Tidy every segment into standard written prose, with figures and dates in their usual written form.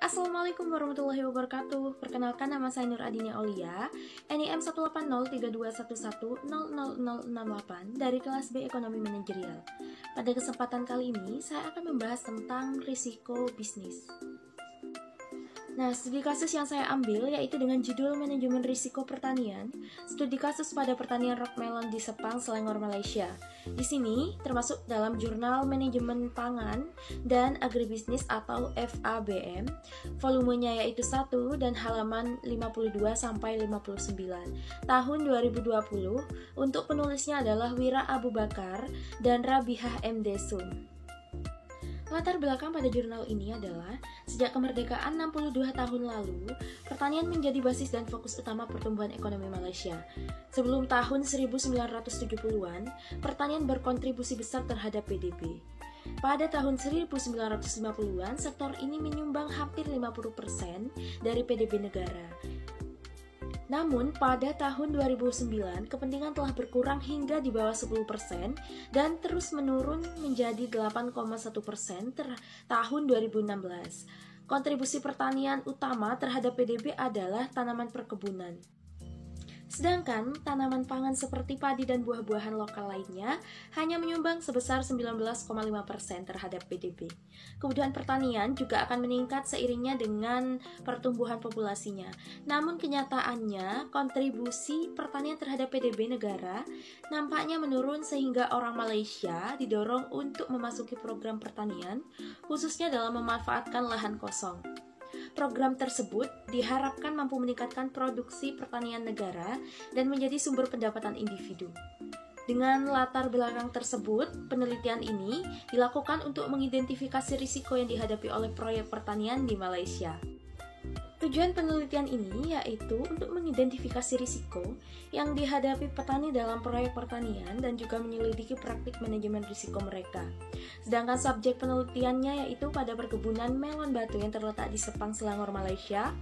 Assalamualaikum warahmatullahi wabarakatuh. Perkenalkan, nama saya Nur Adinia Aulia, NIM 1803211000068 dari kelas B Ekonomi Manajerial. Pada kesempatan kali ini, saya akan membahas tentang risiko bisnis. Nah, studi kasus yang saya ambil yaitu dengan judul Manajemen Risiko Pertanian, studi kasus pada pertanian rock melon di Sepang, Selangor, Malaysia. Di sini termasuk dalam jurnal Manajemen Pangan dan Agribisnis atau FABM, volumenya yaitu 1 dan halaman 52 sampai 59. Tahun 2020, untuk penulisnya adalah Wira Abu Bakar dan Rabihah M. Desun. Latar belakang pada jurnal ini adalah, sejak kemerdekaan 62 tahun lalu, pertanian menjadi basis dan fokus utama pertumbuhan ekonomi Malaysia. Sebelum tahun 1970-an, pertanian berkontribusi besar terhadap PDB. Pada tahun 1950-an, sektor ini menyumbang hampir 50% dari PDB negara. Namun, pada tahun 2009, kepentingan telah berkurang hingga di bawah 10% dan terus menurun menjadi 8,1% tahun 2016. Kontribusi pertanian utama terhadap PDB adalah tanaman perkebunan. Sedangkan tanaman pangan seperti padi dan buah-buahan lokal lainnya hanya menyumbang sebesar 19,5% terhadap PDB. Kebutuhan pertanian juga akan meningkat seiringnya dengan pertumbuhan populasinya. Namun kenyataannya, kontribusi pertanian terhadap PDB negara nampaknya menurun sehingga orang Malaysia didorong untuk memasuki program pertanian, khususnya dalam memanfaatkan lahan kosong. Program tersebut diharapkan mampu meningkatkan produksi pertanian negara dan menjadi sumber pendapatan individu. Dengan latar belakang tersebut, penelitian ini dilakukan untuk mengidentifikasi risiko yang dihadapi oleh proyek pertanian di Malaysia. Tujuan penelitian ini yaitu untuk mengidentifikasi risiko yang dihadapi petani dalam proyek pertanian dan juga menyelidiki praktik manajemen risiko mereka. Sedangkan subjek penelitiannya yaitu pada perkebunan melon batu yang terletak di Sepang, Selangor, Malaysia,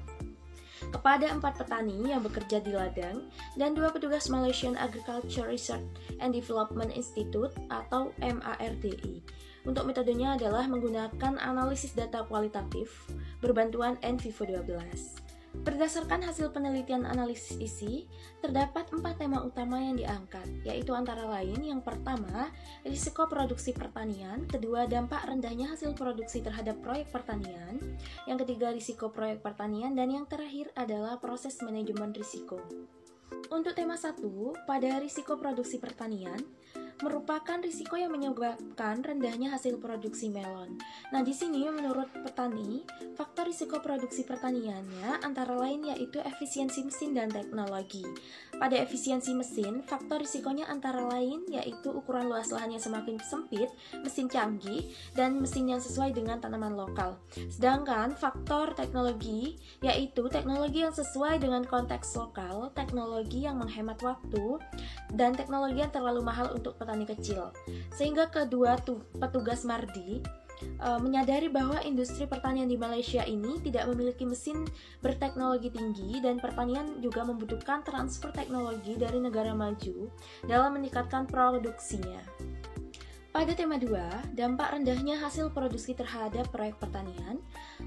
kepada 4 petani yang bekerja di ladang dan 2 petugas Malaysian Agriculture Research and Development Institute atau MARDI. Untuk metodenya adalah menggunakan analisis data kualitatif berbantuan NVivo 12. Berdasarkan hasil penelitian analisis isi, terdapat 4 tema utama yang diangkat, yaitu antara lain yang pertama, risiko produksi pertanian, kedua, dampak rendahnya hasil produksi terhadap proyek pertanian, yang ketiga, risiko proyek pertanian, dan yang terakhir adalah proses manajemen risiko. Untuk tema 1, pada risiko produksi pertanian, merupakan risiko yang menyebabkan rendahnya hasil produksi melon. Nah, di sini menurut petani, faktor risiko produksi pertaniannya antara lain yaitu efisiensi mesin dan teknologi. Pada efisiensi mesin, faktor risikonya antara lain yaitu ukuran luas lahan yang semakin sempit, mesin canggih, dan mesin yang sesuai dengan tanaman lokal. Sedangkan faktor teknologi yaitu teknologi yang sesuai dengan konteks lokal, teknologi yang menghemat waktu, dan teknologi yang terlalu mahal untuk petani kecil. Sehingga kedua petugas Mardi menyadari bahwa industri pertanian di Malaysia ini tidak memiliki mesin berteknologi tinggi dan pertanian juga membutuhkan transfer teknologi dari negara maju dalam meningkatkan produksinya. Pada tema 2, dampak rendahnya hasil produksi terhadap proyek pertanian,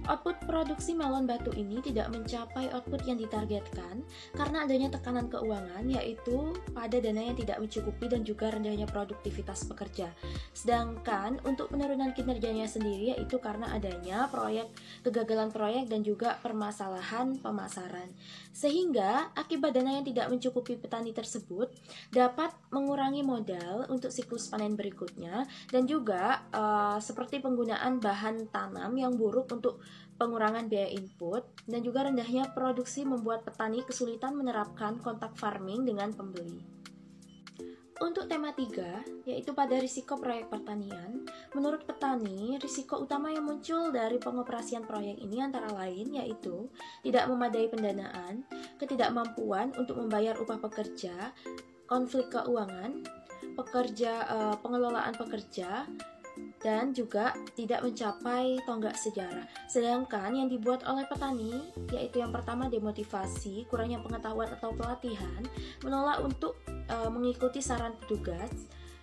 output produksi melon batu ini tidak mencapai output yang ditargetkan karena adanya tekanan keuangan, yaitu pada dana yang tidak mencukupi dan juga rendahnya produktivitas pekerja. Sedangkan untuk penurunan kinerjanya sendiri yaitu karena adanya kegagalan proyek dan juga permasalahan pemasaran. Sehingga akibat dana yang tidak mencukupi petani tersebut dapat mengurangi modal untuk siklus panen berikutnya, dan juga seperti penggunaan bahan tanam yang buruk untuk pengurangan biaya input, dan juga rendahnya produksi membuat petani kesulitan menerapkan kontak farming dengan pembeli. Untuk tema 3, yaitu pada risiko proyek pertanian, menurut petani, risiko utama yang muncul dari pengoperasian proyek ini antara lain yaitu tidak memadai pendanaan, ketidakmampuan untuk membayar upah pekerja, konflik keuangan, pengelolaan pekerja, dan juga tidak mencapai tonggak sejarah. Sedangkan yang dibuat oleh petani yaitu yang pertama demotivasi, kurangnya pengetahuan atau pelatihan, menolak untuk mengikuti saran petugas,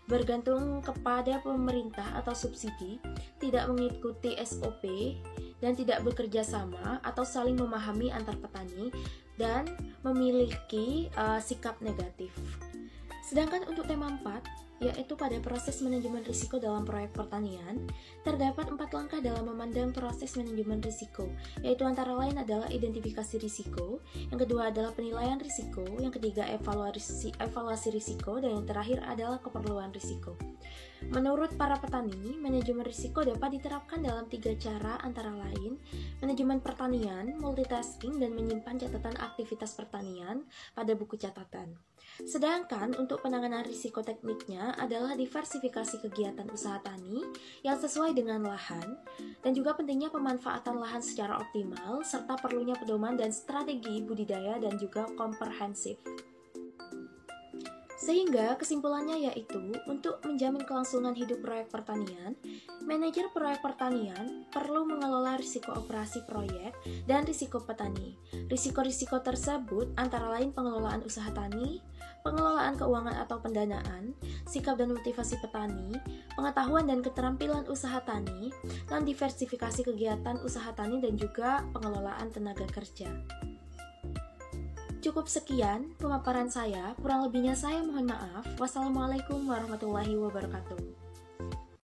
bergantung kepada pemerintah atau subsidi, tidak mengikuti SOP, dan tidak bekerja sama atau saling memahami antar petani dan memiliki sikap negatif. Sedangkan untuk tema 4, yaitu pada proses manajemen risiko dalam proyek pertanian, terdapat 4 langkah dalam memandang proses manajemen risiko, yaitu antara lain adalah identifikasi risiko, yang kedua adalah penilaian risiko, yang ketiga evaluasi risiko, dan yang terakhir adalah keperluan risiko. Menurut para petani, manajemen risiko dapat diterapkan dalam 3 cara antara lain manajemen pertanian, multitasking, dan menyimpan catatan aktivitas pertanian pada buku catatan. Sedangkan untuk penanganan risiko tekniknya adalah diversifikasi kegiatan usaha tani yang sesuai dengan lahan, dan juga pentingnya pemanfaatan lahan secara optimal, serta perlunya pedoman dan strategi budidaya dan juga komprehensif. Sehingga kesimpulannya yaitu, untuk menjamin kelangsungan hidup proyek pertanian, manajer proyek pertanian perlu mengelola risiko operasi proyek dan risiko petani. Risiko-risiko tersebut antara lain pengelolaan usaha tani, pengelolaan keuangan atau pendanaan, sikap dan motivasi petani, pengetahuan dan keterampilan usaha tani, dan diversifikasi kegiatan usaha tani dan juga pengelolaan tenaga kerja. Cukup sekian pemaparan saya, kurang lebihnya saya mohon maaf. Wassalamualaikum warahmatullahi wabarakatuh.